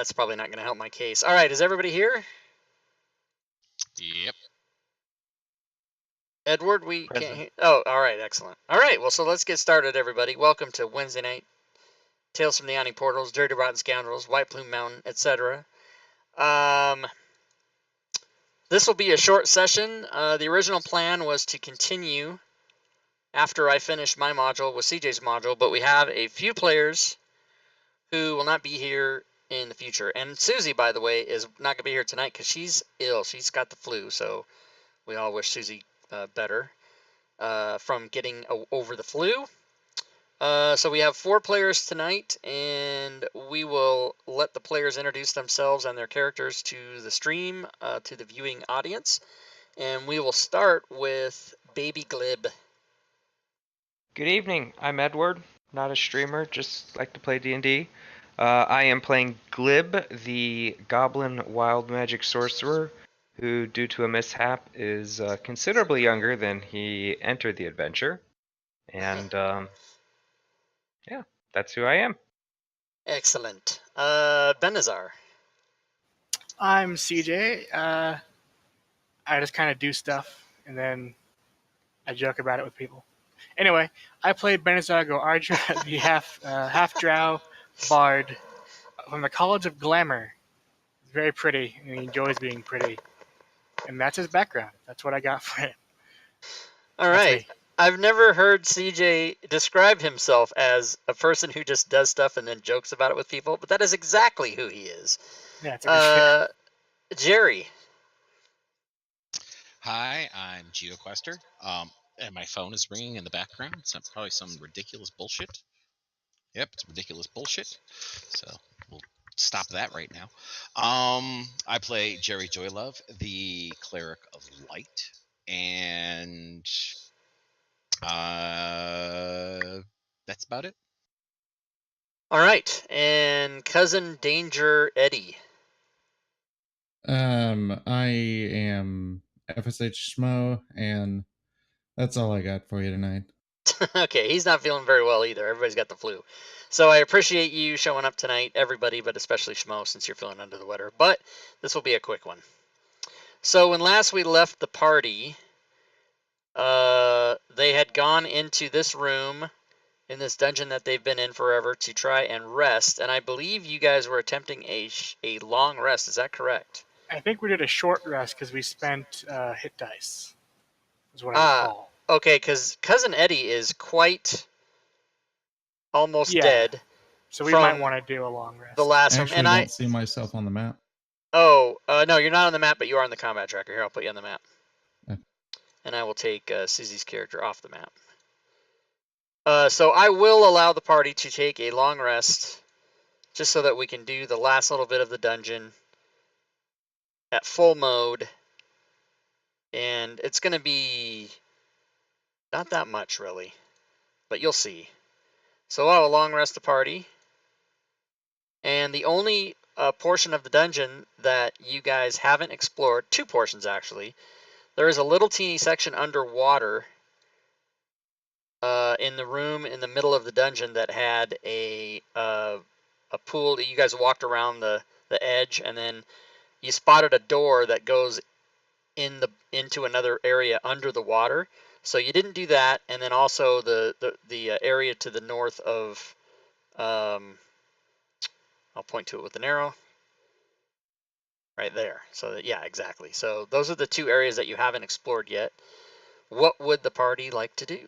That's probably not going to help my case. All right, is everybody here? Yep. Edward, we Present. can't hear. Oh, all right, excellent. All right, well, so let's get started, everybody. Welcome to Wednesday night Tales from the Yawning Portals, Dirty Rotten Scoundrels, White Plume Mountain, etc. This will be a short session. The original plan was to continue after I finish my module with CJ's module, but we have a few players who will not be here in the future. And Susie, by the way, is not going to be here tonight because she's ill. She's got the flu, so we all wish Susie better from getting over the flu. So we have 4 players tonight, and we will let the players introduce themselves and their characters to the stream, to the viewing audience. And we will start with Baby Glib. Good evening. I'm Edward, not a streamer, just like to play D&D. I am playing Glib, the goblin wild magic sorcerer, who, due to a mishap, is considerably younger than he entered the adventure. And, yeah, that's who I am. Excellent. Benazar. I'm CJ. I just kind of do stuff, and then I joke about it with people. Anyway, I play Benazar Ardra, the half-drow bard from the College of Glamour. He's very pretty, and he enjoys being pretty. And that's his background. That's what I got for him. All right. I've never heard CJ describe himself as a person who just does stuff and then jokes about it with people, but that is exactly who he is. Yeah, it's a good fit. Jerry. Hi, I'm GeoQuester. And my phone is ringing in the background. So probably some ridiculous bullshit. Yep, it's ridiculous bullshit. So we'll stop that right now. I play Jerry Joylove, the cleric of light, and that's about it. All right, and Cousin Danger Eddie. I am FSH Schmo, and that's all I got for you tonight. Okay, he's not feeling very well either. Everybody's got the flu. So I appreciate you showing up tonight, everybody, but especially Schmo, since you're feeling under the weather. But this will be a quick one. So when last we left the party, they had gone into this room in this dungeon that they've been in forever to try and rest, and I believe you guys were attempting a long rest. Is that correct? I think we did a short rest because we spent hit dice, is what I recall. Okay, because Cousin Eddie is quite almost dead. So we might want to do a long rest. The last I room, actually and don't see myself on the map. Oh, no, you're not on the map, but you are on the combat tracker. Here, I'll put you on the map. Okay. And I will take Susie's character off the map. So I will allow the party to take a long rest, just so that we can do the last little bit of the dungeon at full mode. And it's going to be not that much, really, but you'll see. So I'll long rest the party. And the only portion of the dungeon that you guys haven't explored, 2 portions actually, there is a little teeny section underwater in the room in the middle of the dungeon that had a pool. You guys walked around the edge, and then you spotted a door that goes into another area under the water. So you didn't do that, and then also the area to the north of, I'll point to it with an arrow, right there. So yeah, exactly. So those are the 2 areas that you haven't explored yet. What would the party like to do?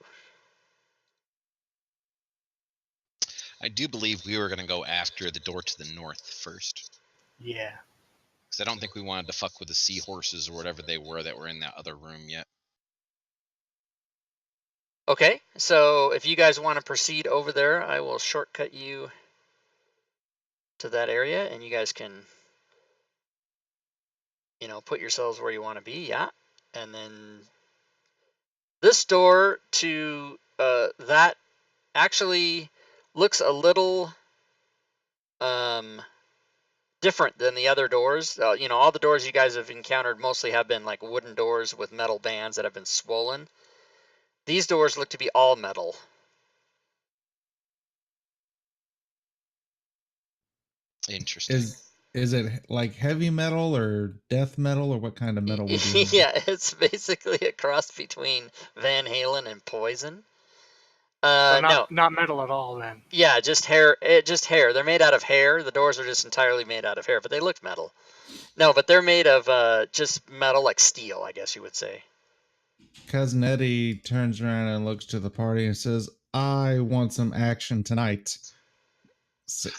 I do believe we were going to go after the door to the north first. Yeah. Because I don't think we wanted to fuck with the seahorses or whatever they were that were in that other room yet. Okay, so if you guys want to proceed over there, I will shortcut you to that area, and you guys can, put yourselves where you want to be, yeah? And then this door to that actually looks a little different than the other doors. All the doors you guys have encountered mostly have been like wooden doors with metal bands that have been swollen. These doors look to be all metal. Interesting. Is it like heavy metal or death metal, or what kind of metal we dealing with? Yeah, it's basically a cross between Van Halen and Poison. So No. not metal at all then. Yeah, just hair. Just hair. They're made out of hair. The doors are just entirely made out of hair, but they look metal. No, but they're made of just metal, like steel, I guess you would say. Cousin Eddie turns around and looks to the party and says, "I want some action tonight.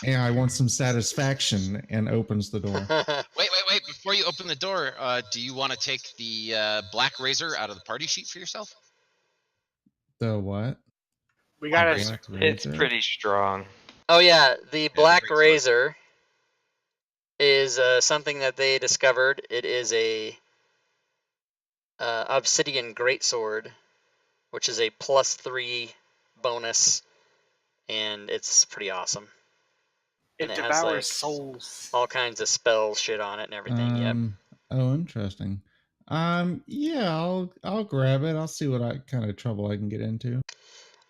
And I want some satisfaction," and opens the door. Wait! Before you open the door, do you want to take the black razor out of the party sheet for yourself? The what? We gotta. Razor. It's pretty strong. Oh yeah, the black great sword. razor is something that they discovered. It is a obsidian greatsword, which is a +3 bonus, and it's pretty awesome. It And it has devours like souls. all kinds of spell shit on it and everything. Yep. Oh, interesting. Yeah, I'll grab it. I'll see what kind of trouble I can get into.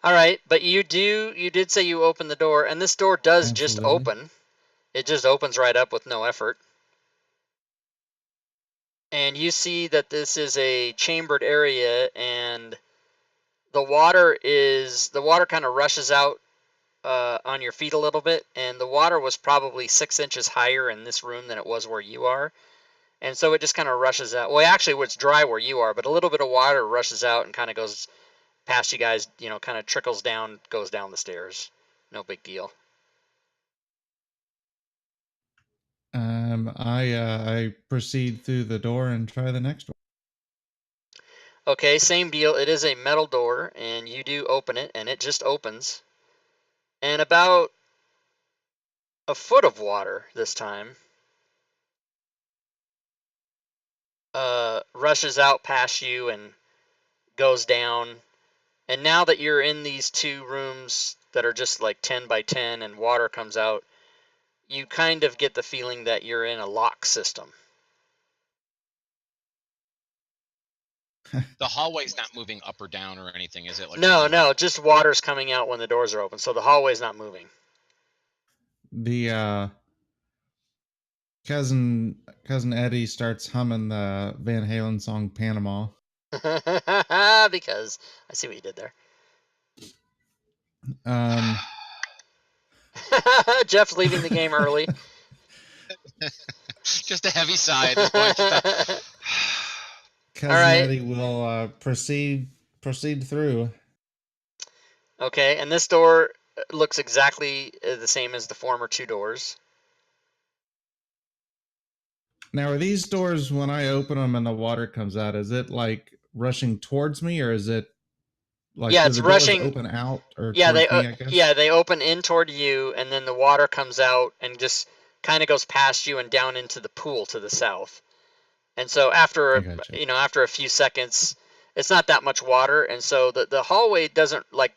All right, but you did say you opened the door, and this door does just Absolutely. open. It just opens right up with no effort. And you see that this is a chambered area, and the water kind of rushes out on your feet a little bit, and the water was probably 6 inches higher in this room than it was where you are. And so it just kind of rushes out. Well, actually, it's dry where you are, but a little bit of water rushes out and kind of goes past you guys, kind of trickles down, goes down the stairs. No big deal. I proceed through the door and try the next one. Okay, same deal. It is a metal door, and you do open it, and it just opens. And about a foot of water this time rushes out past you and goes down. And now that you're in these two rooms that are just like 10 by 10 and water comes out, you kind of get the feeling that you're in a lock system. The hallway's not moving up or down or anything, is it? Like No, just water's coming out when the doors are open, so the hallway's not moving. The cousin Eddie starts humming the Van Halen song Panama. Because I see what you did there. Jeff's leaving the game early. Just a heavy sigh at this point. Cousin right. Eddie will proceed through. Okay, and this door looks exactly the same as the former two doors. Now, are these doors, when I open them and the water comes out, is it like rushing towards me, or is it like it's the rushing. Doors open out or Yeah, towards me, I guess? Yeah, they open in toward you, and then the water comes out and just kind of goes past you and down into the pool to the south. And so after after a few seconds, it's not that much water, and so the hallway doesn't, like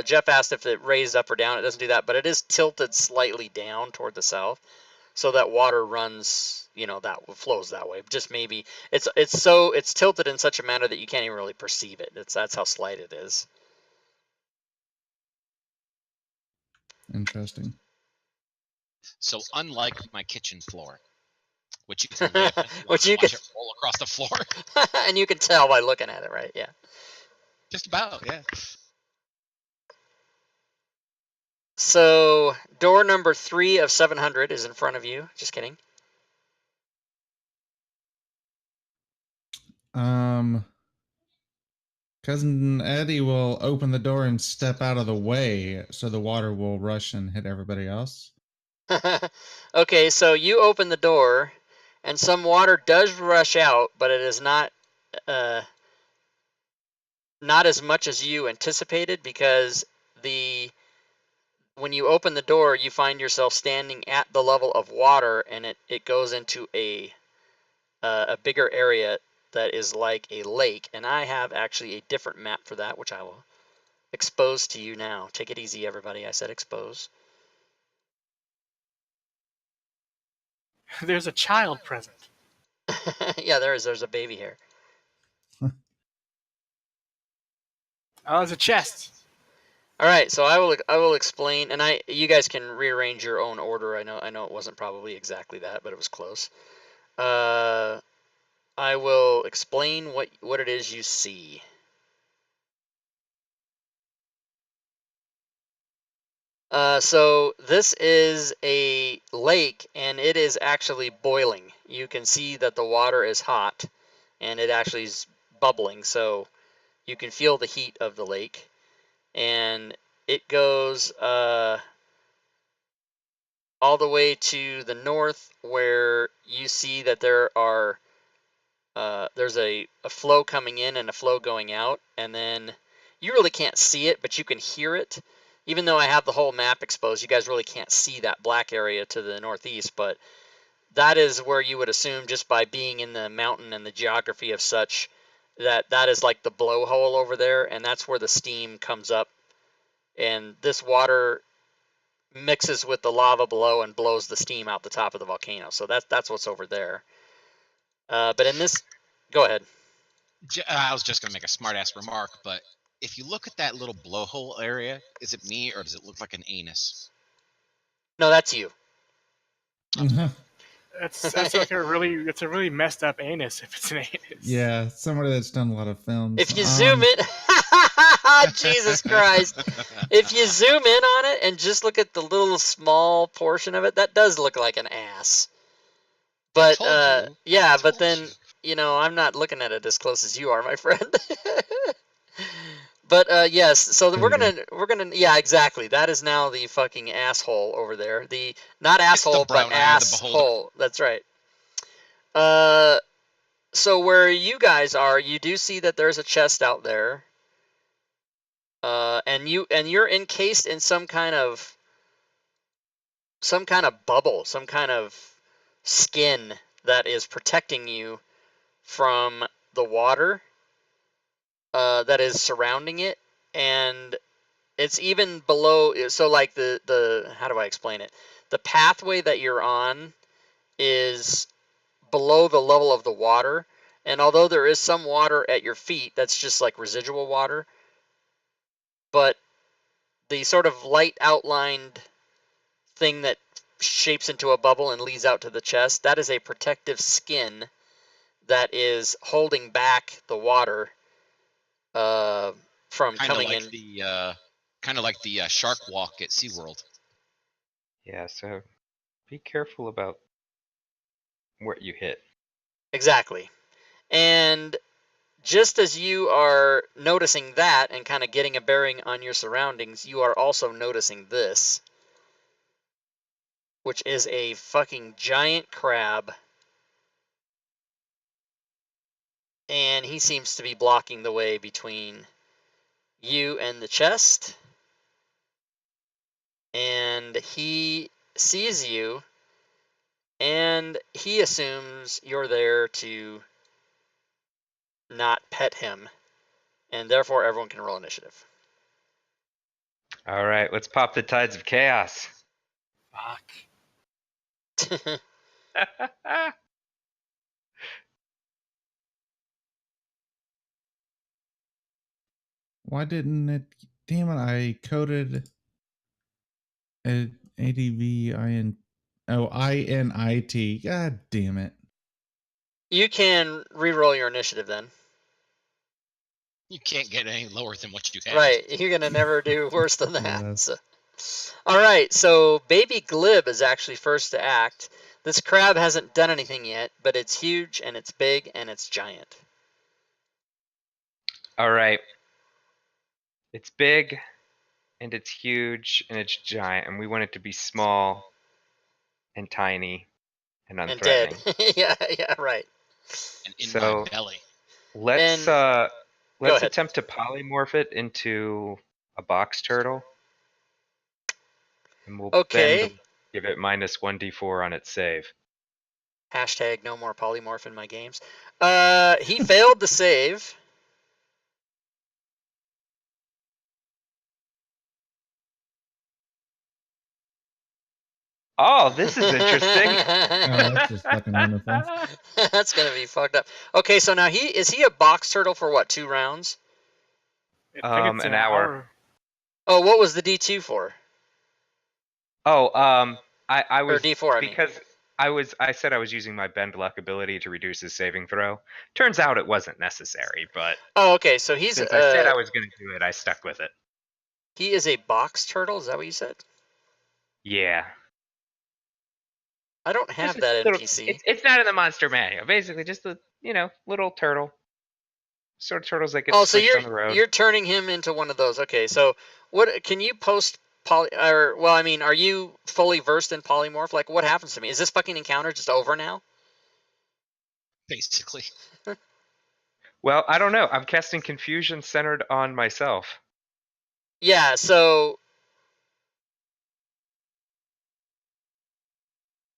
Jeff asked if it raised up or down. It doesn't do that, but it is tilted slightly down toward the south, so that water runs, that flows that way. Just maybe it's tilted in such a manner that you can't even really perceive it. That's how slight it is. Interesting. So unlike my kitchen floor, which you can which you watch it roll across the floor, and you can tell by looking at it, right? Yeah. Just about, yeah. So door number 3 of 700 is in front of you. Just kidding. Cousin Eddie will open the door and step out of the way so the water will rush and hit everybody else. Okay, so you open the door, and some water does rush out, but it is not as much as you anticipated, because when you open the door, you find yourself standing at the level of water, and it goes into a bigger area that is like a lake. And I have actually a different map for that, which I will expose to you now. Take it easy, everybody. I said expose. There's a child present. Yeah, there's a baby here. Oh, there's a chest. All right, so I will explain, and you guys can rearrange your own order. I know it wasn't probably exactly that, but it was close. I will explain what it is you see. So this is a lake, and it is actually boiling. You can see that the water is hot, and it actually is bubbling. So you can feel the heat of the lake, and it goes all the way to the north, where you see that there's a flow coming in and a flow going out, and then you really can't see it, but you can hear it. Even though I have the whole map exposed, you guys really can't see that black area to the northeast, but that is where you would assume, just by being in the mountain and the geography of such, that is like the blowhole over there, and that's where the steam comes up, and this water mixes with the lava below and blows the steam out the top of the volcano. So that's what's over there. But in this, go ahead. I was just gonna make a smart-ass remark, but if you look at that little blowhole area, is it me or does it look like an anus? No, that's you. That's like a really messed up anus if it's an anus. Yeah, somebody that's done a lot of films. If you zoom it, Jesus Christ! If you zoom in on it and just look at the little small portion of it, that does look like an ass. But Told you. yeah, but Told then you. I'm not looking at it as close as you are, my friend. But yes, so There we're you gonna yeah, exactly. That is now the fucking asshole over there. The not asshole, but brown eye of the beholder. asshole. That's right. So where you guys are, you do see that there's a chest out there. And you're encased in some kind of bubble, some kind of skin that is protecting you from the water that is surrounding it, and it's even below. So like the how do I explain it? The pathway that you're on is below the level of the water, and although there is some water at your feet, that's just like residual water. But the sort of light outlined thing that shapes into a bubble and leads out to the chest, that is a protective skin that is holding back the water from coming in. Kind of like the shark walk at SeaWorld. Yeah, so be careful about what you hit. Exactly. And just as you are noticing that and kind of getting a bearing on your surroundings, you are also noticing this, which is a fucking giant crab. And he seems to be blocking the way between you and the chest. And he sees you, and he assumes you're there to not pet him, and therefore everyone can roll initiative. All right, let's pop the tides of chaos. Fuck. Why didn't it? Damn it! I coded ADVIN. Oh, INIT. God damn it! You can re-roll your initiative then. You can't get any lower than what you had. Right, you're gonna never do worse than that. Yeah. So. All right, so Baby Glib is actually first to act. This crab hasn't done anything yet, but it's huge and it's big and it's giant. All right. It's big, and it's huge, and it's giant, and we want it to be small, and tiny, and And dead. unthreatening. yeah, right. And in So- my belly. Let's ahead. attempt to polymorph it into a box turtle, and we'll Okay. then give it minus 1d4 on its save. Hashtag no more polymorph in my games. He failed the save. Oh, this is interesting. Oh, that's just fucking wonderful. That's gonna be fucked up. Okay, so now is he a box turtle for what, 2 rounds? I think it's An hour. Oh, what was the D2 for? Oh, I Or was D4, I mean. because I said I was using my bend luck ability to reduce his saving throw. Turns out it wasn't necessary, but Oh, okay, so he's since I said I was going to do it, I stuck with it. he is a box turtle, is that what you said? Yeah. I don't Just have a that little, NPC. it's not in the monster manual. Basically, just a little turtle. Sort of turtles that get Oh, so squished on the road. you're turning him into one of those. Okay, so what can you post or well, I mean, are you fully versed in polymorph? Like what happens to me? Is this fucking encounter just over now? Basically. Well, I don't know. I'm casting confusion centered on myself. Yeah, so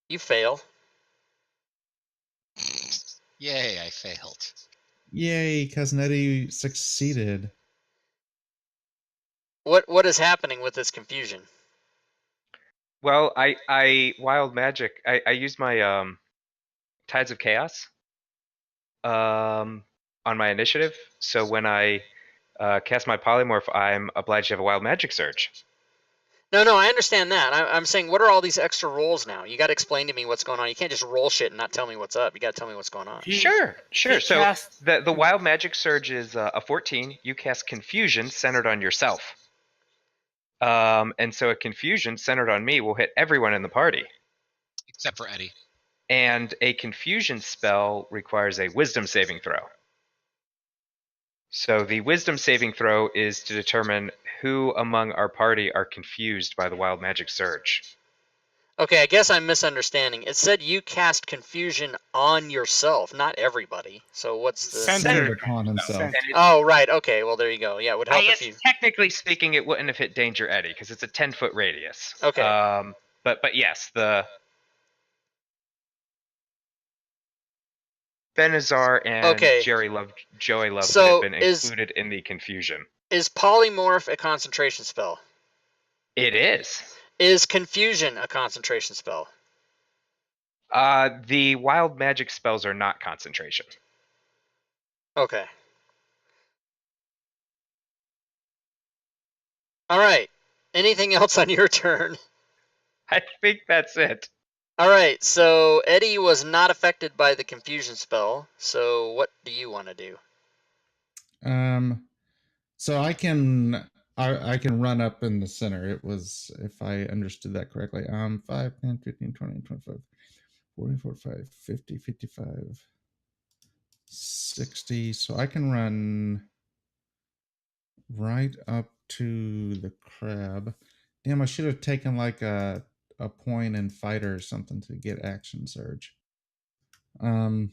you fail. Yay, I failed. Yay, Cousin Eddie succeeded. What is happening with this confusion? Well, I wild magic. I use my Tides of Chaos on my initiative. So when I cast my polymorph, I'm obliged to have a wild magic surge. No, I understand that. I'm saying, what are all these extra rolls now? You got to explain to me what's going on. You can't just roll shit and not tell me what's up. You got to tell me what's going on. Sure. he So cast- the wild magic surge is a 14. You cast confusion centered on yourself. And so a confusion centered on me will hit everyone in the party. Except for Eddie. And a confusion spell requires a wisdom saving throw. So the wisdom saving throw is to determine who among our party are confused by the wild magic surge. Okay, I guess I'm misunderstanding. It said you cast confusion on yourself, not everybody. So what's the Centered upon himself. Centered. Oh, right. Okay. Well, there you go. Yeah, it would help I guess if you. technically speaking, it wouldn't have hit Danger Eddie because it's a 10-foot radius. Okay. But yes, the Benazar and Okay. Joey Love So would have been included in the confusion. Is polymorph a concentration spell? It is. Is confusion a concentration spell? The wild magic spells are not concentration. Okay. All right. Anything else on your turn? I think that's it. All right. So Eddie was not affected by the confusion spell. So what do you want to do? So I can run up in the center. It was, if I understood that correctly, 5, 10, 15, 20, 25, 40, 45, 50, 55, 60. So I can run right up to the crab. Damn, I should have taken like a point in fighter or something to get action surge. I'm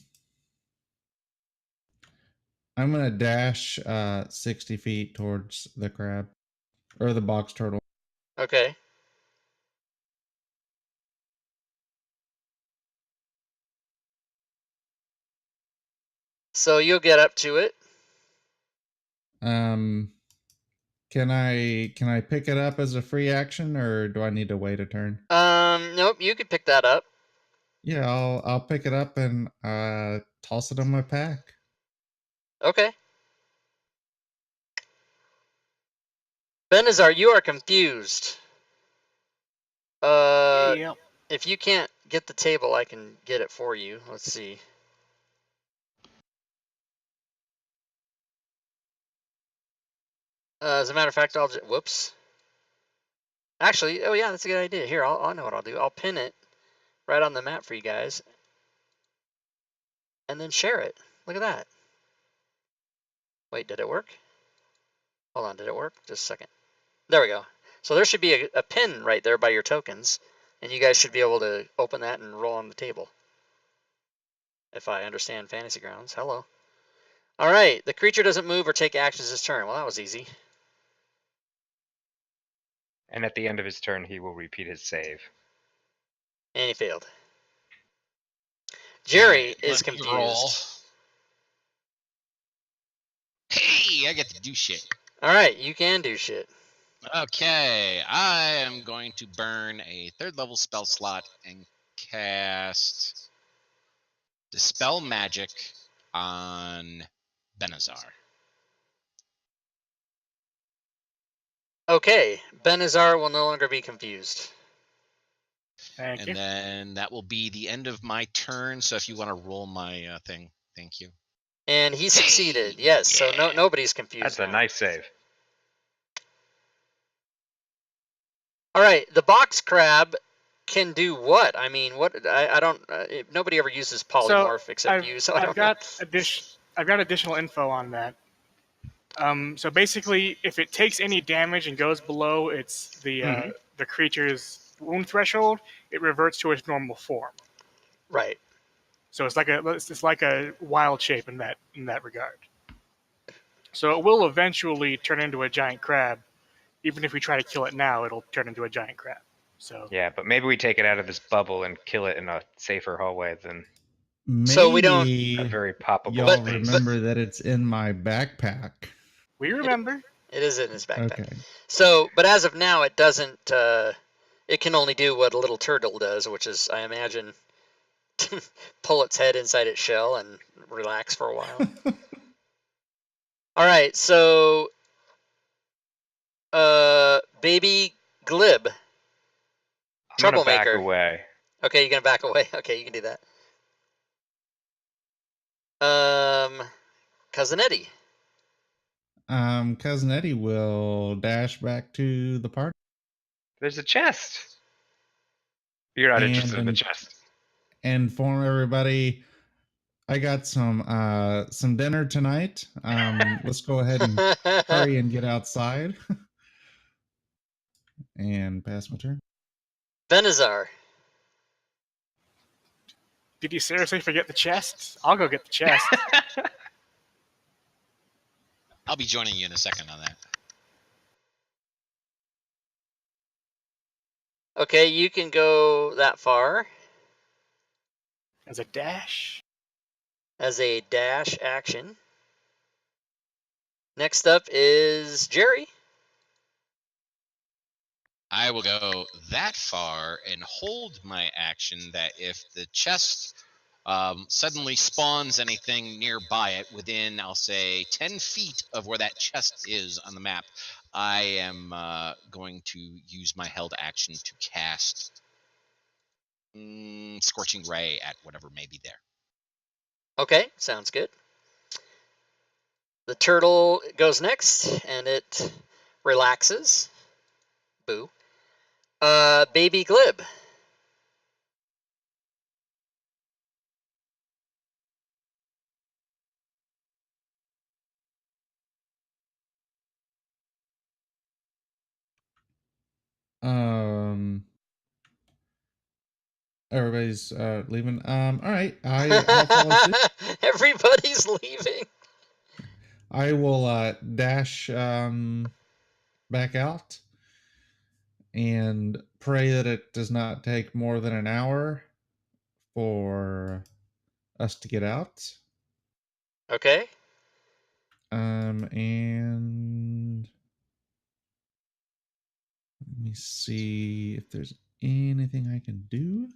gonna dash 60 feet towards the crab or the box turtle. Okay. So you'll get up to it. Can I pick it up as a free action, or do I need to wait a turn? Nope. You could pick that up. Yeah, I'll pick it up and toss it in my pack. Okay. Benazar, you are confused. Yep. If you can't get the table, I can get it for you. Let's see. As a matter of fact, I'll just, whoops. Actually, oh yeah, that's a good idea. Here, I know what I'll do. I'll pin it right on the map for you guys, and then share it. Look at that. Wait, did it work? Hold on, did it work? Just a second. There we go. So there should be a pin right there by your tokens, and you guys should be able to open that and roll on the table. If I understand Fantasy Grounds. Hello. All right, the creature doesn't move or take actions this turn. Well, that was easy. And at the end of his turn, he will repeat his save. And he failed. Jerry Hey, is let me roll. confused. Hey, I get to do shit. All right, you can do shit. Okay, I am going to burn a 3rd level spell slot and cast Dispel Magic on Benazar. Okay, Benazar will no longer be confused. Thank And you. then that will be the end of my turn. So if you want to roll my thing, thank you. And he succeeded. Yes, so nobody's confused. That's a now. nice save. All right, the box crab can do what? I mean, what? I don't. Nobody ever uses polymorph except you, so I don't know. I've got additional info on that. So basically, if it takes any damage and goes below the creature's wound threshold, it reverts to its normal form. Right. So it's like a wild shape in that regard. So it will eventually turn into a giant crab. Even if we try to kill it now, it'll turn into a giant crab. So Yeah, but maybe we take it out of this bubble and kill it in a safer hallway than Maybe So we don't- a very poppable y'all space. remember that it's in my backpack. we remember. It is in his backpack. Okay. So, but as of now, it doesn't. It can only do what a little turtle does, which is, I imagine, pull its head inside its shell and relax for a while. All right, so, baby Glib, I'm gonna back troublemaker. away. Okay, you're gonna back away. Okay, you can do that. Cousin Eddie. Cousin Eddie will dash back to the party There's a chest. You're not interested in the chest. and inform everybody I got some dinner tonight. Let's go ahead and hurry and get outside. And pass my turn. Benazar. Did you seriously forget the chest? I'll go get the chest. I'll be joining you in a second on that. Okay, you can go that far As a dash. as a dash action. Next up is Jerry. I will go that far and hold my action that if the chest suddenly spawns anything nearby it within, I'll say, 10 feet of where that chest is on the map, I am going to use my held action to cast Scorching Ray at whatever may be there. Okay, sounds good. The turtle goes next, and it relaxes. Boo. Baby Glib. Everybody's leaving. All right, I'll follow suit. Everybody's leaving. I will dash back out and pray that it does not take more than an hour for us to get out. Okay. And let me see if there's anything I can do.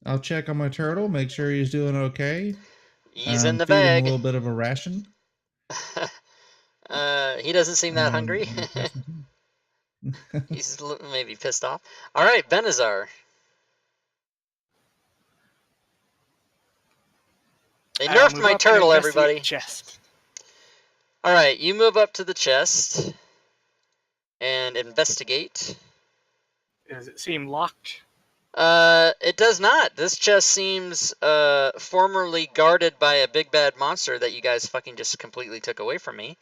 I'll check on my turtle, make sure he's doing okay. He's in the Feed him a bag. little bit of a ration. He doesn't seem that hungry. and pass my turn. He's maybe pissed off. All right, Benazar. They nerfed Move my up and turtle, investigate everybody. the chest. All right, you move up to the chest and investigate. Does it seem locked? It does not. This chest seems formerly guarded by a big bad monster that you guys fucking just completely took away from me.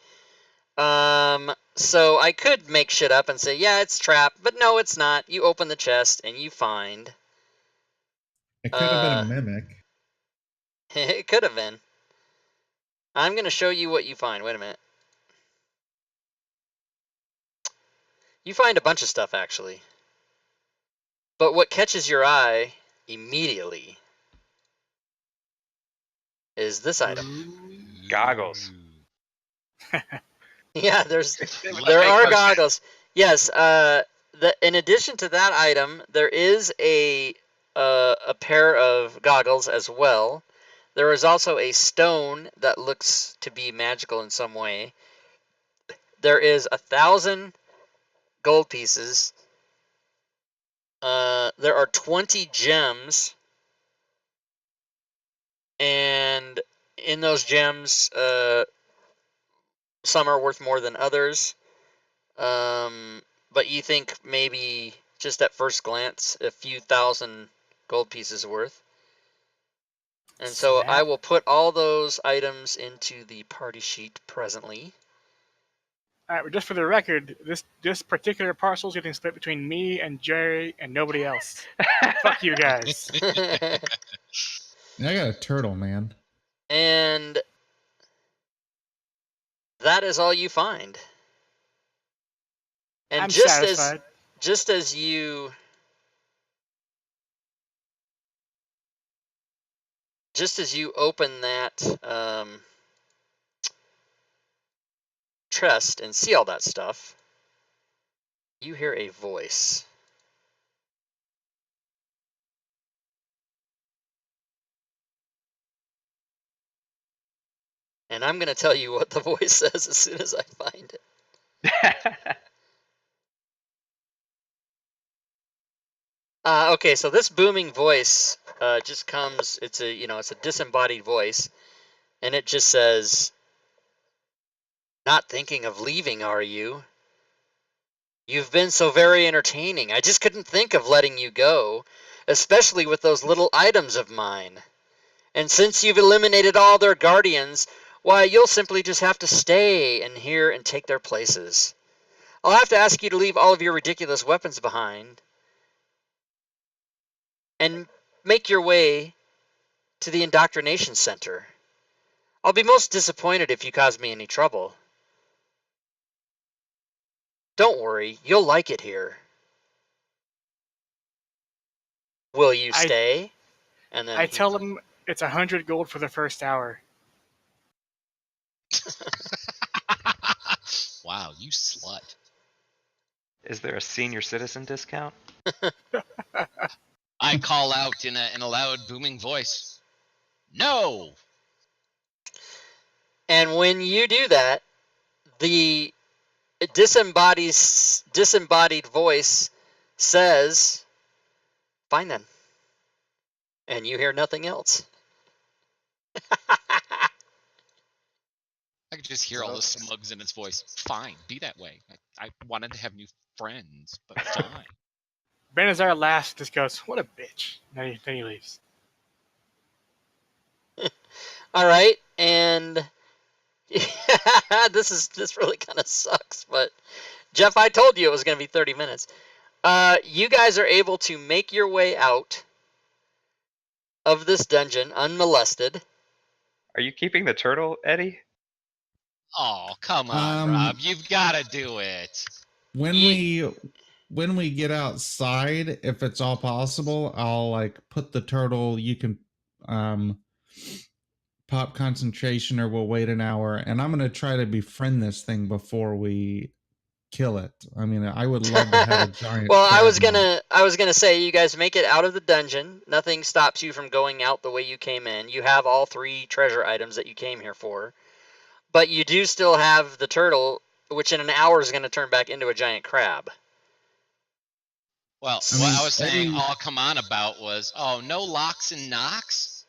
So I could make shit up and say, yeah, it's trapped, but no, it's not. You open the chest and you find. It could have been a mimic. It could have been. I'm gonna show you what you find. Wait a minute. You find a bunch of stuff, actually. But what catches your eye immediately is this item. Goggles. Yeah, there Like are I- goggles. Yes, in addition to that item, there is a pair of goggles as well. There is also a stone that looks to be magical in some way. there is 1,000 gold pieces. There are 20 gems, and in those gems, some are worth more than others. But you think maybe just at first glance, a few thousand gold pieces worth. And so I Snap. will put all those items into the party sheet presently. All right, but just for the record, this particular parcel is getting split between me and Jerry and nobody else. Fuck you guys. I got a turtle, man. And that is all you find. And I'm satisfied. just as you open that chest and see all that stuff, you hear a voice. And I'm going to tell you what the voice says as soon as I find it. Okay, so this booming voice just comes. It's a disembodied voice, and it just says, "Not thinking of leaving, are you? You've been so very entertaining. I just couldn't think of letting you go, especially with those little items of mine. And since you've eliminated all their guardians, why, you'll simply just have to stay in here and take their places. I'll have to ask you to leave all of your ridiculous weapons behind and make your way to the indoctrination center. I'll be most disappointed if you cause me any trouble. Don't worry, you'll like it here. Will you stay?" And then I tell him it's 100 gold for the first hour. Wow, you slut. Is there a senior citizen discount? I call out in a loud, booming voice, "No!" And when you do that, the disembodied voice says, "Fine then." And you hear nothing else. I could just hear all the smugs in its voice. Fine, be that way. I wanted to have new friends, but fine. Benazar laughs, just goes, "What a bitch." Then he leaves. All right, and this really kind of sucks, but Jeff, I told you it was going to be 30 minutes. You guys are able to make your way out of this dungeon unmolested. Are you keeping the turtle, Eddie? Oh, come on, Rob. You've got to do it. When we get outside, if it's all possible, I'll like put the turtle. You can pop concentration, or we'll wait an hour. And I'm gonna try to befriend this thing before we kill it. I mean, I would love to have a giant. Well, I was crab gonna say, you guys make it out of the dungeon. Nothing stops you from going out the way you came in. You have all 3 treasure items that you came here for, but you do still have the turtle, which in an hour is going to turn back into a giant crab. Well, what I was saying, all come on about was, oh, no locks and knocks?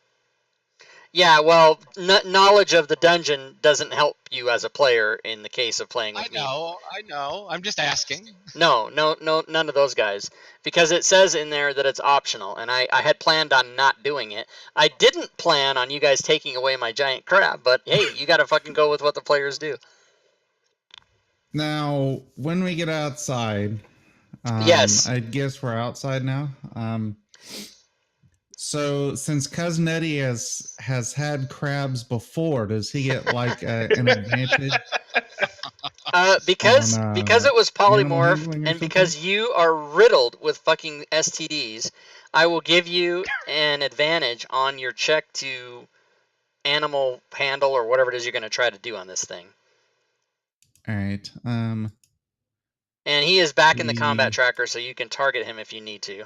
Yeah, well, knowledge of the dungeon doesn't help you as a player in the case of playing with me. I know. I'm just asking. No, none of those guys. Because it says in there that it's optional, and I had planned on not doing it. I didn't plan on you guys taking away my giant crab, but hey, you gotta fucking go with what the players do. Now, when we get outside, yes, I guess we're outside now. So since Cousin Eddie has had crabs before, does he get like an advantage? Because it was polymorphed, and something? because you are riddled with fucking STDs, I will give you an advantage on your check to animal handle or whatever it is you're going to try to do on this thing. All right. And he is back in the combat tracker, so you can target him if you need to.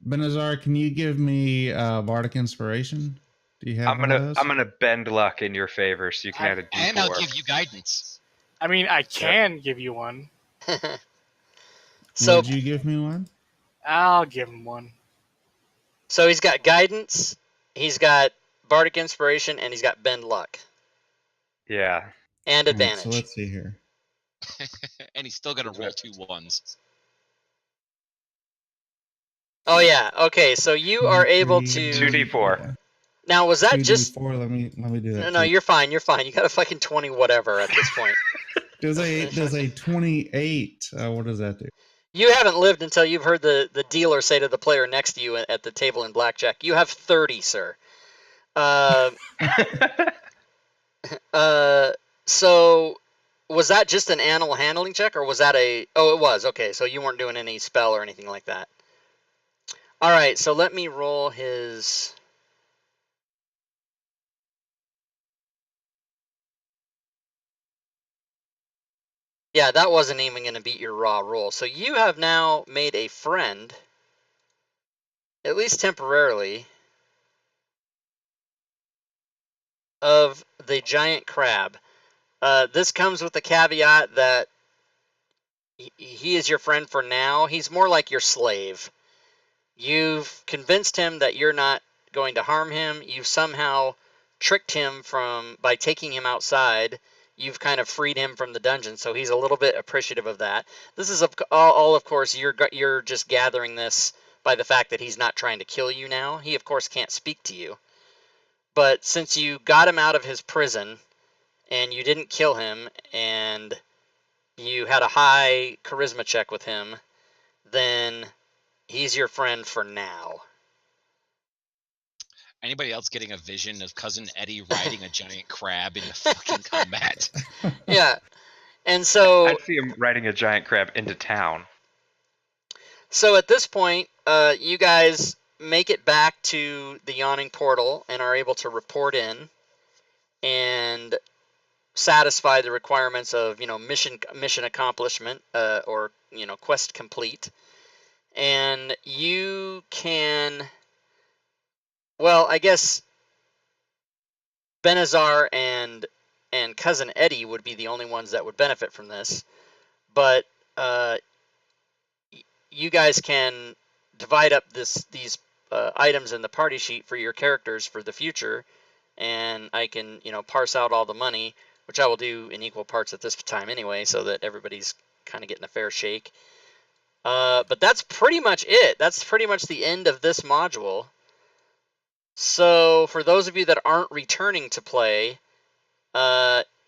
Benazar, can you give me Bardic Inspiration? Do you have one of those? I'm gonna bend luck in your favor, so you can add a D4. And I'll give you guidance. I mean, I can give you one. So Would you give me one? I'll give him one. so he's got guidance, he's got bardic inspiration, and he's got bend luck Yeah. and All right, advantage. so let's see here. And he's still gonna roll 2 1s. Oh yeah. Okay. So you are able to. 2d4. Yeah. Now was that just? 2d4. Let me do that. No, too. you're fine. You're fine. You got a fucking 20 whatever at this point. Does a 28? What does that do? You haven't lived until you've heard the dealer say to the player next to you at the table in blackjack, "You have 30, sir." So was that just an animal handling check, or was that a? Oh, it was. Okay, so you weren't doing any spell or anything like that. All right, so let me roll his. Yeah, that wasn't even going to beat your raw roll. So you have now made a friend, at least temporarily, of the giant crab. This comes with the caveat that he is your friend for now. He's more like your slave. You've convinced him that you're not going to harm him. You've somehow tricked him by taking him outside. You've kind of freed him from the dungeon, so he's a little bit appreciative of that. This is all of course, you're just gathering this by the fact that he's not trying to kill you now. He, of course, can't speak to you. But since you got him out of his prison, and you didn't kill him, and you had a high charisma check with him, then he's your friend for now. Anybody else getting a vision of Cousin Eddie riding a giant crab into fucking combat? Yeah. And so I'd see him riding a giant crab into town. So at this point, you guys make it back to the Yawning Portal and are able to report in and satisfy the requirements of mission accomplishment or quest complete. And you can, well, I guess Benazar and Cousin Eddie would be the only ones that would benefit from this, but you guys can divide up these items in the party sheet for your characters for the future, and I can parse out all the money, which I will do in equal parts at this time anyway, so that everybody's kind of getting a fair shake. But that's pretty much it. That's pretty much the end of this module. So for those of you that aren't returning to play,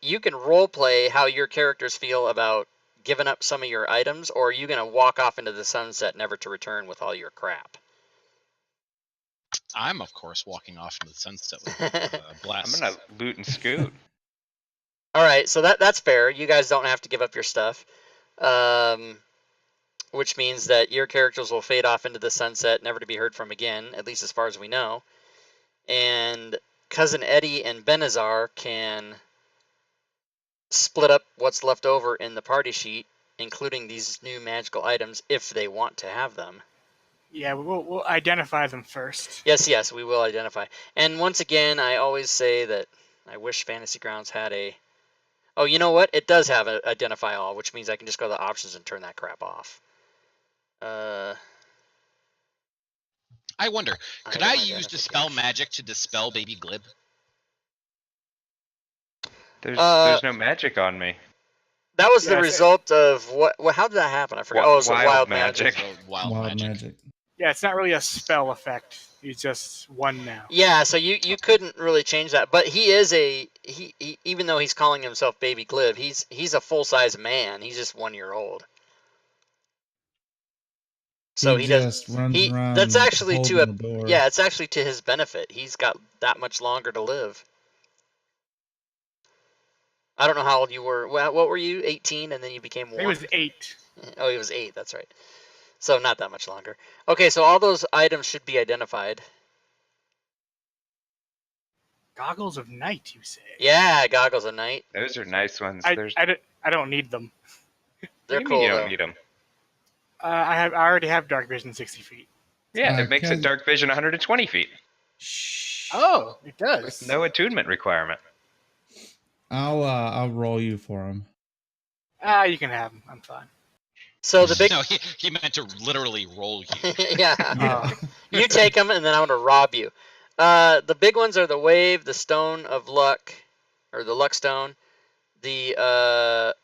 you can role play how your characters feel about giving up some of your items, or are you going to walk off into the sunset never to return with all your crap? I'm, of course, walking off into the sunset with I'm blast. gonna loot and scoot. All right, so that's fair. You guys don't have to give up your stuff, which means that your characters will fade off into the sunset, never to be heard from again, at least as far as we know. And Cousin Eddie and Benazar can split up what's left over in the party sheet, including these new magical items, if they want to have them. Yeah, we'll identify them first. Yes, we will identify. And once again, I always say that I wish Fantasy Grounds had a... Oh, you know what? It does have an identify all, which means I can just go to the options and turn that crap off. I wonder, could I Item use Dispel identification. Magic to dispel Baby Glib? There's no magic on me. That was the Yeah, result of what? How did that happen? I forgot. Oh, it was Wild wild magic. magic. Wild magic. Yeah, it's not really a spell effect. He's just one now. Yeah, so you couldn't really change that, but he is he even though he's calling himself Baby Glib, he's a full size man. He's just 1 year old. So he just does. runs around. That's actually holding the door. yeah, it's actually to his benefit. He's got that much longer to live. I don't know how old you were. Well, what were you? 18, and then you became 1. He was 8. Oh, he was 8. That's right. So not that much longer. Okay, so all those items should be identified. Goggles of Night, you say? Yeah, goggles of night. Those are nice ones. I don't need them. They're What do you cool mean you though. don't need them? I already have Dark Vision 60 feet. Yeah, it makes Ken- it dark vision 120 feet Shh. Oh, it does. with no attunement requirement. I'll roll you for him. You can have them. I'm fine. So the big, No, he meant to literally roll you. yeah, Yeah. you take them, and then I'm gonna rob you. The big ones are the wave, the stone of luck, or the luck stone, the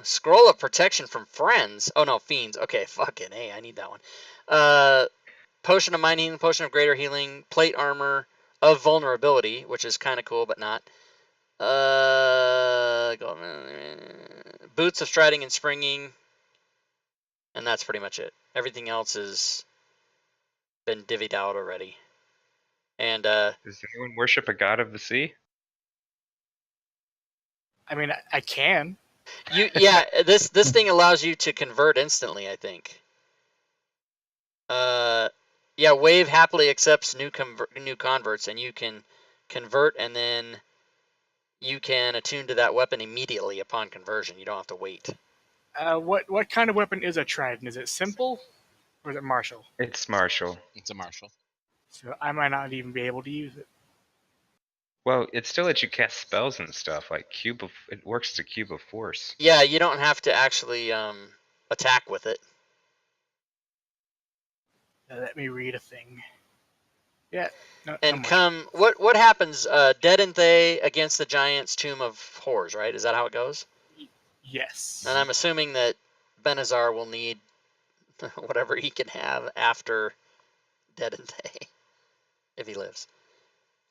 scroll of protection from friends. Oh no, fiends. Okay, fucking hey, I need that one. Potion of mining, potion of greater healing, plate armor of vulnerability, which is kind of cool, but not. Boots of striding and springing, and that's pretty much it. Everything else has been divvied out already. And Does anyone worship a god of the sea? I mean, I can. this thing allows you to convert instantly, I think. Yeah, Wave happily accepts new converts, and you can convert, and then you can attune to that weapon immediately upon conversion. You don't have to wait. What kind of weapon is a trident? Is it simple, or is it martial? It's martial. It's a martial. So I might not even be able to use it. Well, it still lets you cast spells and stuff. Like it works as a cube of force. Yeah, you don't have to actually attack with it. Let me read a thing. Yeah. No, And no more. what happens? Dead and they against the giant's tomb of horrors, right? Is that how it goes? Yes. And I'm assuming that Benazar will need whatever he can have after Dead and They, if he lives.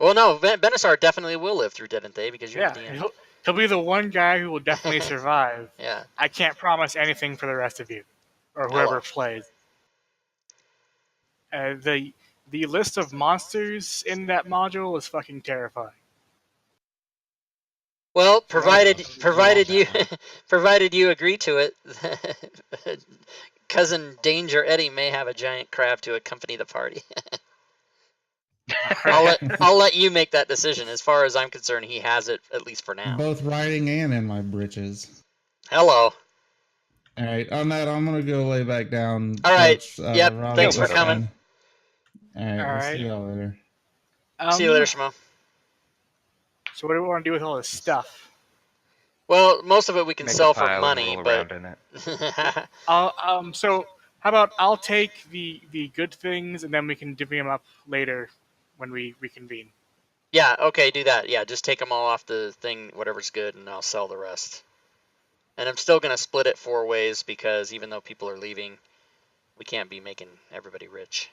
Well, no, Benazar definitely will live through Dead and They because you're Yeah, the DM. he'll be the one guy who will definitely survive. Yeah. I can't promise anything for the rest of you, or Hello. whoever plays. The list of monsters in that module is fucking terrifying. Well, provided you down. provided you agree to it, cousin Danger Eddie may have a giant crab to accompany the party. I'll let you make that decision. As far as I'm concerned, he has it at least for now. Both riding and in my britches. Hello. All right. On that, I'm gonna go lay back down. All right. Coach, Yep, Rob thanks for is coming. fine. All right. All We'll right. see y'all later. See you later, Shmo. So what do we want to do with all this stuff? Well, most of it we can Make sell a for pile money, and roll but around in it. So how about I'll take the good things and then we can divvy them up later when we reconvene. yeah, okay, do that. Yeah, just take them all off the thing, whatever's good, and I'll sell the rest. And I'm still gonna split it 4 ways because even though people are leaving, we can't be making everybody rich.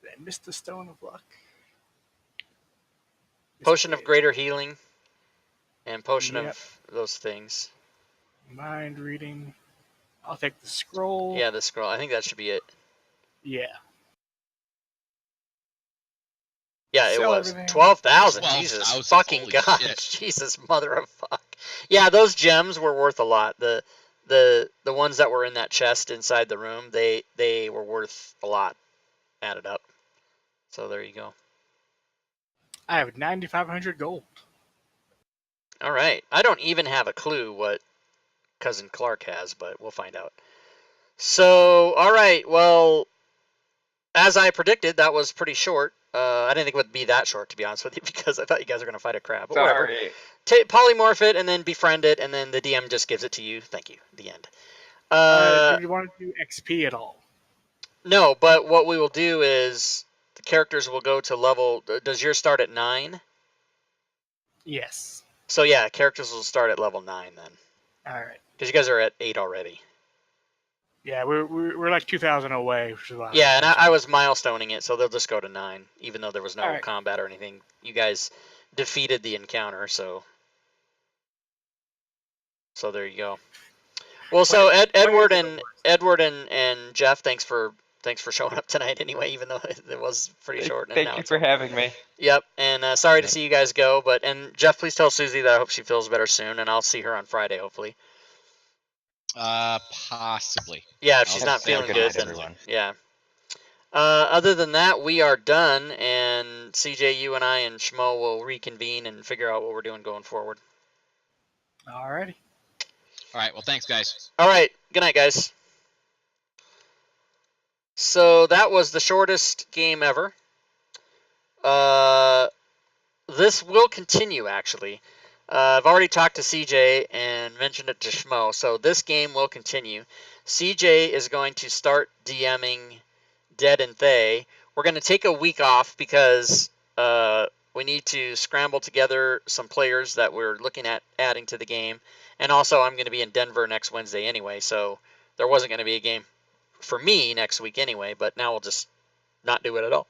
I missed the stone of luck. Potion of greater healing, and potion Yep. of those things. Mind reading. I'll take the scroll. Yeah, the scroll. I think that should be it. Yeah. Yeah, it Sell was everything. 12,000. Jesus 12,000, fucking holy god. shit. Jesus mother of fuck. Yeah, those gems were worth a lot. The ones that were in that chest inside the room, they were worth a lot added up. So there you go. I have 9,500 gold. All right. I don't even have a clue what cousin Clark has, but we'll find out. So, all right. Well, as I predicted, that was pretty short. I didn't think it would be that short, to be honest with you, because I thought you guys were going to fight a crab. But whatever. Polymorph it and then befriend it, and then the DM just gives it to you. Thank you. The end. Do you want to do XP at all? No, but what we will do is the characters will go to level. Does yours start at 9? Yes. So yeah, characters will start at level 9 then, All right. because you guys are at 8 already. Yeah, we're like 2,000 away, which is why. Yeah, and I was milestoning it, so they'll just go to 9, even though there was no All right. combat or anything. You guys defeated the encounter, so there you go. Well, so Edward and Jeff, thanks for showing up tonight anyway, even though it was pretty short. And Thank now you it's for over. having me. Yep, and sorry to see you guys go, and Jeff, please tell Susie that I hope she feels better soon, and I'll see her on Friday hopefully. Possibly. Yeah, if I'll she's not say feeling good good, night, then everyone. yeah. Other than that, we are done, and CJ, you and I and Shmo will reconvene and figure out what we're doing going forward. Alrighty. All right. Well, thanks, guys. All right, good night, guys. So that was the shortest game ever. The this will continue, actually. I've already talked to CJ and mentioned it to Schmo, so this game will continue. CJ is going to start DMing Dead and Thay. We're going to take a week off because we need to scramble together some players that we're looking at adding to the game. And also, I'm going to be in Denver next Wednesday anyway, so there wasn't going to be a game for me next week anyway, but now we'll just not do it at all.